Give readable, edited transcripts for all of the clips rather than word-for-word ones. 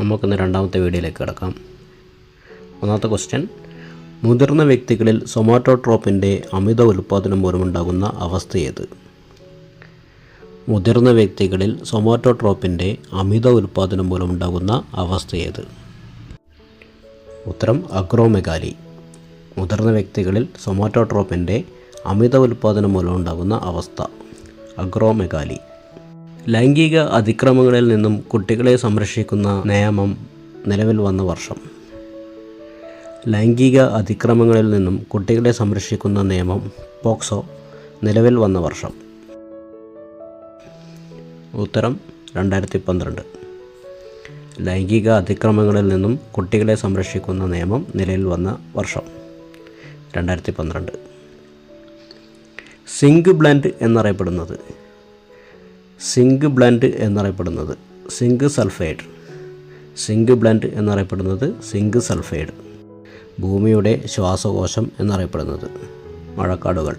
നമുക്കിന്ന് രണ്ടാമത്തെ വീഡിയോയിലേക്ക് കിടക്കാം. ഒന്നാമത്തെ ക്വസ്റ്റ്യൻ, മുതിർന്ന വ്യക്തികളിൽ സൊമാറ്റോട്രോപ്പിൻ്റെ അമിത ഉൽപ്പാദനം മൂലമുണ്ടാകുന്ന അവസ്ഥ ഏത്? മുതിർന്ന വ്യക്തികളിൽ സൊമാറ്റോട്രോപ്പിൻ്റെ അമിത ഉൽപ്പാദനം മൂലമുണ്ടാകുന്ന അവസ്ഥ ഏത്? ഉത്തരം അക്രോമെഗാലി. മുതിർന്ന വ്യക്തികളിൽ സൊമാറ്റോട്രോപ്പിൻ്റെ അമിത ഉൽപ്പാദനം മൂലമുണ്ടാകുന്ന അവസ്ഥ അക്രോമെഗാലി. ലൈംഗിക അതിക്രമങ്ങളിൽ നിന്നും കുട്ടികളെ സംരക്ഷിക്കുന്ന നിയമം നിലവിൽ വന്ന വർഷം. ലൈംഗിക അതിക്രമങ്ങളിൽ നിന്നും കുട്ടികളെ സംരക്ഷിക്കുന്ന നിയമം പോക്സോ നിലവിൽ വന്ന വർഷം. ഉത്തരം 2012. ലൈംഗിക അതിക്രമങ്ങളിൽ നിന്നും കുട്ടികളെ സംരക്ഷിക്കുന്ന നിയമം നിലവിൽ വന്ന വർഷം 2012. സിങ്ക് ബ്ലെൻഡ് എന്നറിയപ്പെടുന്നത് സിങ്ക് സൾഫൈഡ്. സിങ്ക് ബ്ലെൻഡ് എന്നറിയപ്പെടുന്നത് സിങ്ക് സൾഫൈഡ്. ഭൂമിയുടെ ശ്വാസകോശം എന്നറിയപ്പെടുന്നത് മഴക്കാടുകൾ.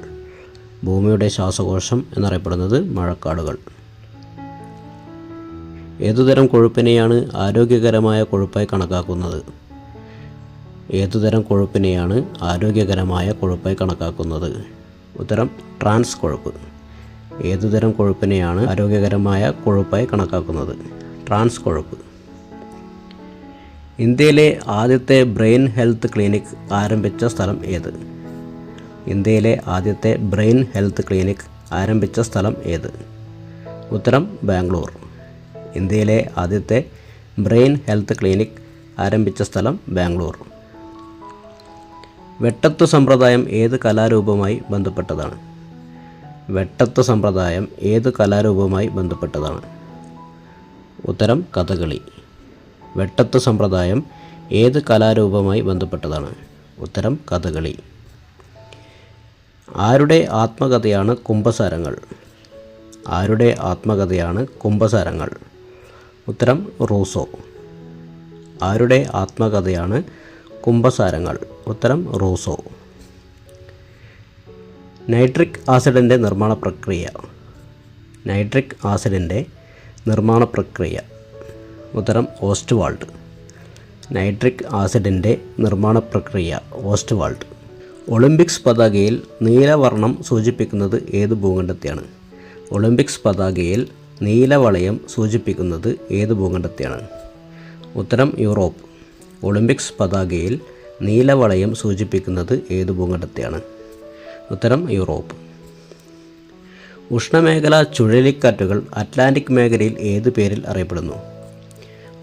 ഭൂമിയുടെ ശ്വാസകോശം എന്നറിയപ്പെടുന്നത് മഴക്കാടുകൾ. ഏതുതരം കൊഴുപ്പിനെയാണ് ആരോഗ്യകരമായ കൊഴുപ്പായി കണക്കാക്കുന്നത്? ഏതുതരം കൊഴുപ്പിനെയാണ് ആരോഗ്യകരമായ കൊഴുപ്പായി കണക്കാക്കുന്നത്? ഉത്തരം ട്രാൻസ് കൊഴുപ്പ്. ഏതുതരം കൊഴുപ്പിനെയാണ് ആരോഗ്യകരമായ കൊഴുപ്പായി കണക്കാക്കുന്നത്? ട്രാൻസ് കൊഴുപ്പ്. ഇന്ത്യയിലെ ആദ്യത്തെ ബ്രെയിൻ ഹെൽത്ത് ക്ലിനിക് ആരംഭിച്ച സ്ഥലം ഏത്? ഇന്ത്യയിലെ ആദ്യത്തെ ബ്രെയിൻ ഹെൽത്ത് ക്ലിനിക് ആരംഭിച്ച സ്ഥലം ഏത്? ഉത്തരം ബാംഗ്ലൂർ. ഇന്ത്യയിലെ ആദ്യത്തെ ബ്രെയിൻ ഹെൽത്ത് ക്ലിനിക് ആരംഭിച്ച സ്ഥലം ബാംഗ്ലൂർ. വെട്ടത്തു സമ്പ്രദായം ഏത് കലാരൂപവുമായി ബന്ധപ്പെട്ടതാണ്? വെട്ടത്തു സമ്പ്രദായം ഏത് കലാരൂപവുമായി ബന്ധപ്പെട്ടതാണ്? ഉത്തരം കഥകളി. വെട്ടത്തു സമ്പ്രദായം ഏത് കലാരൂപവുമായി ബന്ധപ്പെട്ടതാണ്? ഉത്തരം കഥകളി. ആരുടെ ആത്മകഥയാണ് കുംഭസാരങ്ങൾ? ആരുടെ ആത്മകഥയാണ് കുംഭസാരങ്ങൾ? ഉത്തരം റൂസോ. ആരുടെ ആത്മകഥയാണ് കുംഭസാരങ്ങൾ? ഉത്തരം റൂസോ. നൈട്രിക് ആസിഡിൻ്റെ നിർമ്മാണ പ്രക്രിയ. നൈട്രിക് ആസിഡിൻ്റെ നിർമ്മാണ പ്രക്രിയ. ഉത്തരം ഓസ്റ്റ്വാൾഡ്. നൈട്രിക് ആസിഡിൻ്റെ നിർമ്മാണ പ്രക്രിയ ഓസ്റ്റ്വാൾഡ്. ഒളിമ്പിക്സ് പതാകയിൽ നീലവർണ്ണം സൂചിപ്പിക്കുന്നത് ഏത് ഭൂഖണ്ഡത്തെയാണ്? ഒളിമ്പിക്സ് പതാകയിൽ നീലവളയം സൂചിപ്പിക്കുന്നത് ഏത് ഭൂഖണ്ഡത്തെയാണ്? ഉത്തരം യൂറോപ്പ്. ഒളിമ്പിക്സ് പതാകയിൽ നീലവളയം സൂചിപ്പിക്കുന്നത് ഏത് ഭൂഖണ്ഡത്തെയാണ്? ഉത്തരം യൂറോപ്പ്. ഉഷ്ണമേഖലാ ചുഴലിക്കാറ്റുകൾ അറ്റ്ലാന്റിക് മേഖലയിൽ ഏത് പേരിൽ അറിയപ്പെടുന്നു?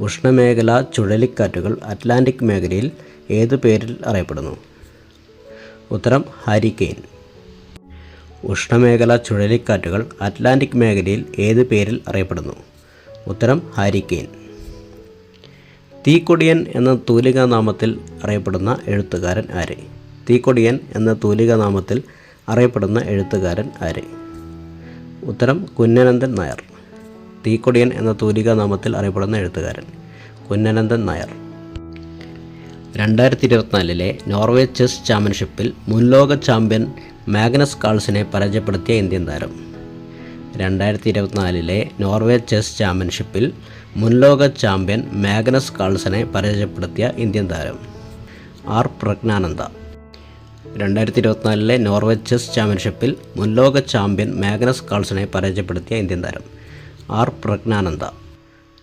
ഉഷ്ണമേഖലാ ചുഴലിക്കാറ്റുകൾ അറ്റ്ലാന്റിക് മേഖലയിൽ ഏത് പേരിൽ അറിയപ്പെടുന്നു? ഉത്തരം ഹരിക്കെയിൻ. ഉഷ്ണമേഖലാ ചുഴലിക്കാറ്റുകൾ അറ്റ്ലാന്റിക് മേഖലയിൽ ഏത് പേരിൽ അറിയപ്പെടുന്നു? ഉത്തരം ഹരിക്കെയിൻ. തീക്കൊടിയൻ എന്ന തൂലികാനാമത്തിൽ അറിയപ്പെടുന്ന എഴുത്തുകാരൻ ആര്? തീക്കൊടിയൻ എന്ന തൂലികാനാമത്തിൽ അറിയപ്പെടുന്ന എഴുത്തുകാരൻ ആര്? ഉത്തരം കുഞ്ഞനന്ദൻ നായർ. തീക്കൊടിയൻ എന്ന തൂലികാനാമത്തിൽ അറിയപ്പെടുന്ന എഴുത്തുകാരൻ കുഞ്ഞനന്ദൻ നായർ. 2024 നോർവേ ചെസ് ചാമ്പ്യൻഷിപ്പിൽ മുൻലോക ചാമ്പ്യൻ മാഗ്നസ് കാൾസനെ പരാജയപ്പെടുത്തിയ ഇന്ത്യൻ താരം. 2024 നോർവേ ചെസ് ചാമ്പ്യൻഷിപ്പിൽ മുൻലോക ചാമ്പ്യൻ മാഗ്നസ് കാൾസനെ പരാജയപ്പെടുത്തിയ ഇന്ത്യൻ താരം ആർ പ്രജ്ഞാനന്ദ. 2024 നോർവേ ചെസ് ചാമ്പ്യൻഷിപ്പിൽ മുൻലോക ചാമ്പ്യൻ മാഗ്നസ് കാൾസനെ പരാജയപ്പെടുത്തിയ ഇന്ത്യൻ താരം ആർ പ്രജ്ഞാനന്ദ.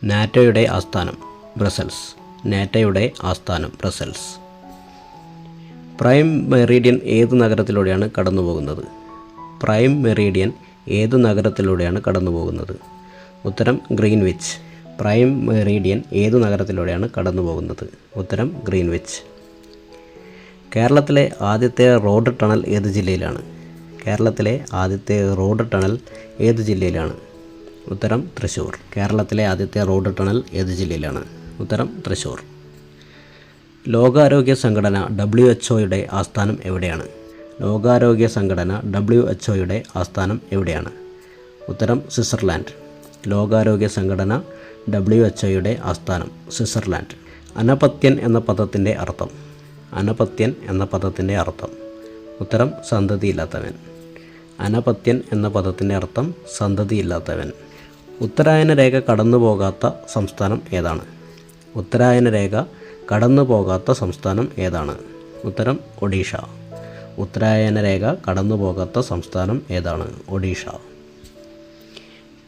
നാറ്റോയുടെ ആസ്ഥാനം ബ്രസൽസ്. നാറ്റോയുടെ ആസ്ഥാനം ബ്രസൽസ്. പ്രൈം മെറീഡിയൻ ഏത് നഗരത്തിലൂടെയാണ് കടന്നുപോകുന്നത്? പ്രൈം മെറീഡിയൻ ഏത് നഗരത്തിലൂടെയാണ് കടന്നുപോകുന്നത്? ഉത്തരം ഗ്രീൻവിച്ച്. പ്രൈം മെറീഡിയൻ ഏത് നഗരത്തിലൂടെയാണ് കടന്നുപോകുന്നത്? ഉത്തരം ഗ്രീൻവിച്ച്. കേരളത്തിലെ ആദ്യത്തെ റോഡ് ടണൽ ഏത് ജില്ലയിലാണ്? കേരളത്തിലെ ആദ്യത്തെ റോഡ് ടണൽ ഏത് ജില്ലയിലാണ്? ഉത്തരം തൃശ്ശൂർ. കേരളത്തിലെ ആദ്യത്തെ റോഡ് ടണൽ ഏത് ജില്ലയിലാണ്? ഉത്തരം തൃശ്ശൂർ. ലോകാരോഗ്യ സംഘടന WHO ആസ്ഥാനം എവിടെയാണ്? ലോകാരോഗ്യ സംഘടന WHO ആസ്ഥാനം എവിടെയാണ്? ഉത്തരം സ്വിറ്റ്സർലാൻഡ്. ലോകാരോഗ്യ സംഘടന WHO ആസ്ഥാനം സ്വിറ്റ്സർലാൻഡ്. അനപത്യൻ എന്ന പദത്തിൻ്റെ അർത്ഥം? അനപത്യൻ എന്ന പദത്തിൻ്റെ അർത്ഥം? ഉത്തരം സന്തതിയില്ലാത്തവൻ. അനപത്യൻ എന്ന പദത്തിൻ്റെ അർത്ഥം സന്തതിയില്ലാത്തവൻ. ഉത്തരായന രേഖ കടന്നു പോകാത്ത സംസ്ഥാനം ഏതാണ്? ഉത്തരായന രേഖ കടന്നു പോകാത്ത സംസ്ഥാനം ഏതാണ്? ഉത്തരം ഒഡീഷ. ഉത്തരായന രേഖ കടന്നു പോകാത്ത സംസ്ഥാനം ഏതാണ്? ഒഡീഷ.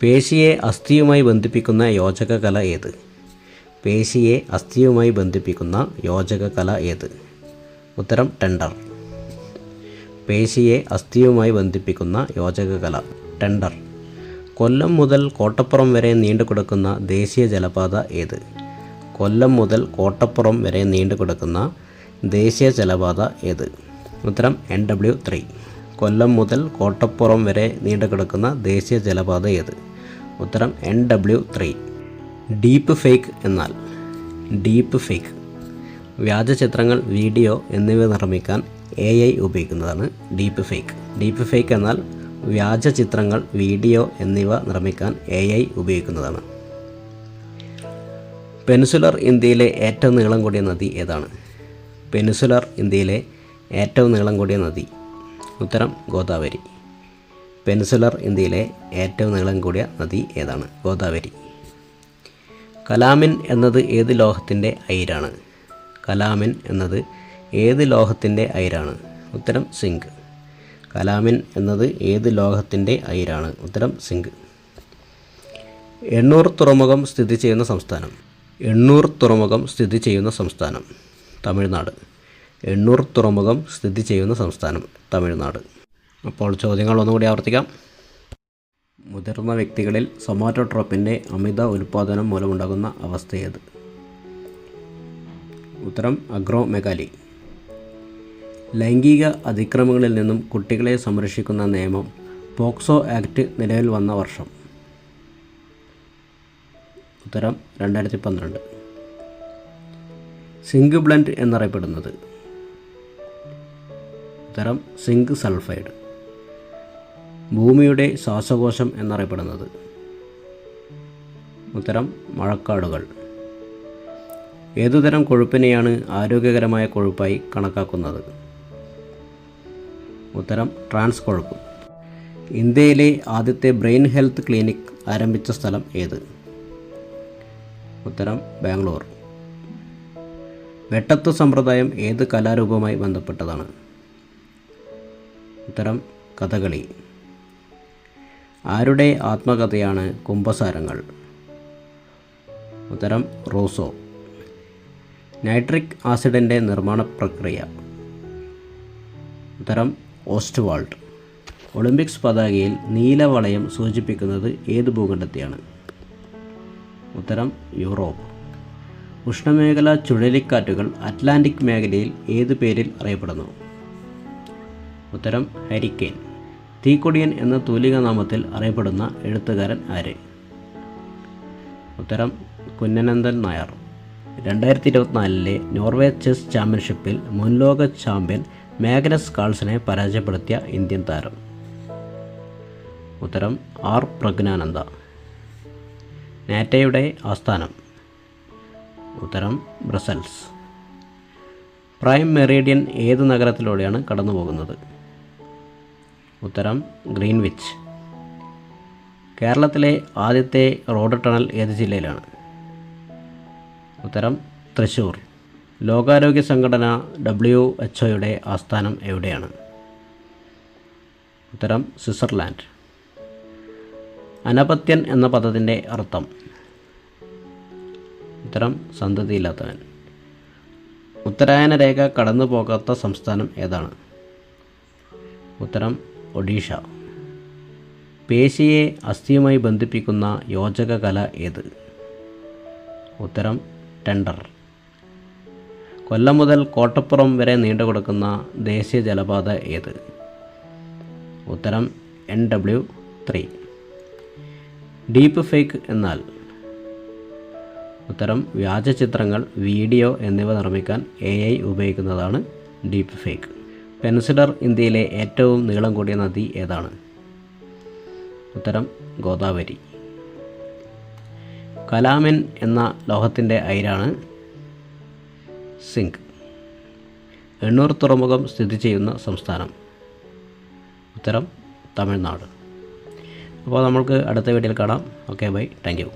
പേശിയെ അസ്ഥിയുമായി ബന്ധിപ്പിക്കുന്ന യോജക കല ഏത്? പേശിയെ അസ്ഥിയുമായി ബന്ധിപ്പിക്കുന്ന യോജക കല ഏത്? ഉത്തരം ടെൻഡർ. പേശിയെ അസ്ഥിയുമായി ബന്ധിപ്പിക്കുന്ന യോജക കല ടെൻഡർ. കൊല്ലം മുതൽ കോട്ടപ്പുറം വരെ നീണ്ടുകിടക്കുന്ന ദേശീയ ജലപാത ഏത്? കൊല്ലം മുതൽ കോട്ടപ്പുറം വരെ നീണ്ടുകിടക്കുന്ന ദേശീയ ജലപാത ഏത്? ഉത്തരം NW3. കൊല്ലം മുതൽ കോട്ടപ്പുറം വരെ നീണ്ടുകിടക്കുന്ന ദേശീയ ജലപാത ഏത്? ഉത്തരം NW3. ഡീപ്പ് ഫേക്ക് എന്നാൽ? ഡീപ്പ് ഫേക്ക് വ്യാജ ചിത്രങ്ങൾ, വീഡിയോ എന്നിവ നിർമ്മിക്കാൻ AI ഉപയോഗിക്കുന്നതാണ് ഡീപ്പ് ഫേക്ക്. ഡീപ്പ് ഫേക്ക് എന്നാൽ വ്യാജ ചിത്രങ്ങൾ, വീഡിയോ എന്നിവ നിർമ്മിക്കാൻ AI ഉപയോഗിക്കുന്നതാണ്. പെനിൻസുലർ ഇന്ത്യയിലെ ഏറ്റവും നീളം കൂടിയ നദി ഏതാണ്? പെനിൻസുലർ ഇന്ത്യയിലെ ഏറ്റവും നീളം കൂടിയ നദി? ഉത്തരം ഗോദാവരി. പെനിൻസുലർ ഇന്ത്യയിലെ ഏറ്റവും നീളം കൂടിയ നദി ഏതാണ്? ഗോദാവരി. കലാമിൻ എന്നത് ഏത് ലോഹത്തിൻ്റെ അയിരാണ്? കലാമിൻ എന്നത് ഏത് ലോഹത്തിൻ്റെ അയിരാണ്? ഉത്തരം സിങ്ക്. കലാമിൻ എന്നത് ഏത് ലോഹത്തിൻ്റെ അയിരാണ്? ഉത്തരം സിങ്ക്. എണ്ണൂർ തുറമുഖം സ്ഥിതി ചെയ്യുന്ന സംസ്ഥാനം? എണ്ണൂർ തുറമുഖം സ്ഥിതി ചെയ്യുന്ന സംസ്ഥാനം തമിഴ്നാട്. എണ്ണൂർ തുറമുഖം സ്ഥിതി ചെയ്യുന്ന സംസ്ഥാനം തമിഴ്നാട്. അപ്പോൾ ചോദ്യങ്ങൾ ഒന്നുകൂടി ആവർത്തിക്കാം. മുതിർന്ന വ്യക്തികളിൽ സൊമാറ്റോട്രോപ്പിൻ്റെ അമിത ഉൽപ്പാദനം മൂലമുണ്ടാകുന്ന അവസ്ഥ ഏത്? ഉത്തരം അക്രോമെഗാലി. ലൈംഗിക അതിക്രമങ്ങളിൽ നിന്നും കുട്ടികളെ സംരക്ഷിക്കുന്ന നിയമം പോക്സോ ആക്ട് നിലവിൽ വന്ന വർഷം? ഉത്തരം 2012. സിങ്ക് ബ്ലെൻഡ് എന്നറിയപ്പെടുന്നത്? ഉത്തരം സിങ്ക് സൾഫൈഡ്. ഭൂമിയുടെ ശ്വാസകോശം എന്നറിയപ്പെടുന്നത്? ഉത്തരം മഴക്കാടുകൾ. ഏതുതരം കൊഴുപ്പിനെയാണ് ആരോഗ്യകരമായ കൊഴുപ്പായി കണക്കാക്കുന്നത്? ഉത്തരം ട്രാൻസ് കൊഴുപ്പ്. ഇന്ത്യയിലെ ആദ്യത്തെ ബ്രെയിൻ ഹെൽത്ത് ക്ലിനിക് ആരംഭിച്ച സ്ഥലം ഏത്? ഉത്തരം ബാംഗ്ലൂർ. വെട്ടത്തു സമ്പ്രദായം ഏത് കലാരൂപവുമായി ബന്ധപ്പെട്ടതാണ്? ഉത്തരം കഥകളി. ആരുടെ ആത്മകഥയാണ് കുംഭസാരങ്ങൾ? ഉത്തരം റൂസോ. നൈട്രിക് ആസിഡിൻ്റെ നിർമ്മാണ പ്രക്രിയ? ഉത്തരം ഓസ്റ്റ്വാൾഡ്. ഒളിമ്പിക്സ് പതാകയിൽ നീലവളയം സൂചിപ്പിക്കുന്നത് ഏത് ഭൂഖണ്ഡത്തെയാണ്? ഉത്തരം യൂറോപ്പ്. ഉഷ്ണമേഖലാ ചുഴലിക്കാറ്റുകൾ അറ്റ്ലാന്റിക് മേഖലയിൽ ഏത് പേരിൽ അറിയപ്പെടുന്നു? ഉത്തരം ഹരിക്കെയിൻ. തീക്കൊടിയൻ എന്ന തൂലികാനാമത്തിൽ അറിയപ്പെടുന്ന എഴുത്തുകാരൻ ആര്? ഉത്തരം കുഞ്ഞനന്ദൻ നായർ. 2024 നോർവേ ചെസ് ചാമ്പ്യൻഷിപ്പിൽ മുൻലോക ചാമ്പ്യൻ മാഗ്നസ് കാൾസനെ പരാജയപ്പെടുത്തിയ ഇന്ത്യൻ താരം? ഉത്തരം R പ്രജ്ഞാനന്ദ. നാറ്റോയുടെ ആസ്ഥാനം? ഉത്തരം ബ്രസൽസ്. പ്രൈം മെറീഡിയൻ ഏത് നഗരത്തിലൂടെയാണ് കടന്നു പോകുന്നത്? ഉത്തരം ഗ്രീൻവിച്ച്. കേരളത്തിലെ ആദ്യത്തെ റോഡ് ടണൽ ഏത് ജില്ലയിലാണ്? ഉത്തരം തൃശ്ശൂർ. ലോകാരോഗ്യ സംഘടന WHO ആസ്ഥാനം എവിടെയാണ്? ഉത്തരം സ്വിറ്റ്സർലാൻഡ്. അനപത്യൻ എന്ന പദത്തിൻ്റെ അർത്ഥം? ഉത്തരം സന്തതിയില്ലാത്തവൻ. ഉത്തരായന രേഖ കടന്നു പോകാത്ത സംസ്ഥാനം ഏതാണ്? ഉത്തരം ഒഡീഷ. പേശിയെ അസ്ഥിയുമായി ബന്ധിപ്പിക്കുന്ന യോജക കല ഏത്? ഉത്തരം ടെൻഡർ. കൊല്ലം മുതൽ കോട്ടപ്പുറം വരെ നീണ്ടുകിടക്കുന്ന ദേശീയ ജലപാത ഏത്? ഉത്തരം NW3. ഡീപ്പ് ഫേക്ക് എന്നാൽ? ഉത്തരം വ്യാജ ചിത്രങ്ങൾ, വീഡിയോ എന്നിവ നിർമ്മിക്കാൻ AI ഉപയോഗിക്കുന്നതാണ് ഡീപ്പ് ഫേക്ക്. പെനിൻസുലർ ഇന്ത്യയിലെ ഏറ്റവും നീളം കൂടിയ നദി ഏതാണ്? ഉത്തരം ഗോദാവരി. കലാമിൻ എന്ന ലോഹത്തിൻ്റെ അയിരാണ്? സിങ്ക്. എണ്ണൂർ തുറമുഖം സ്ഥിതി ചെയ്യുന്ന സംസ്ഥാനം? ഉത്തരം തമിഴ്നാട്. അപ്പോൾ നമ്മൾക്ക് അടുത്ത വീഡിയോയിൽ കാണാം. Okay, bye. Thank U.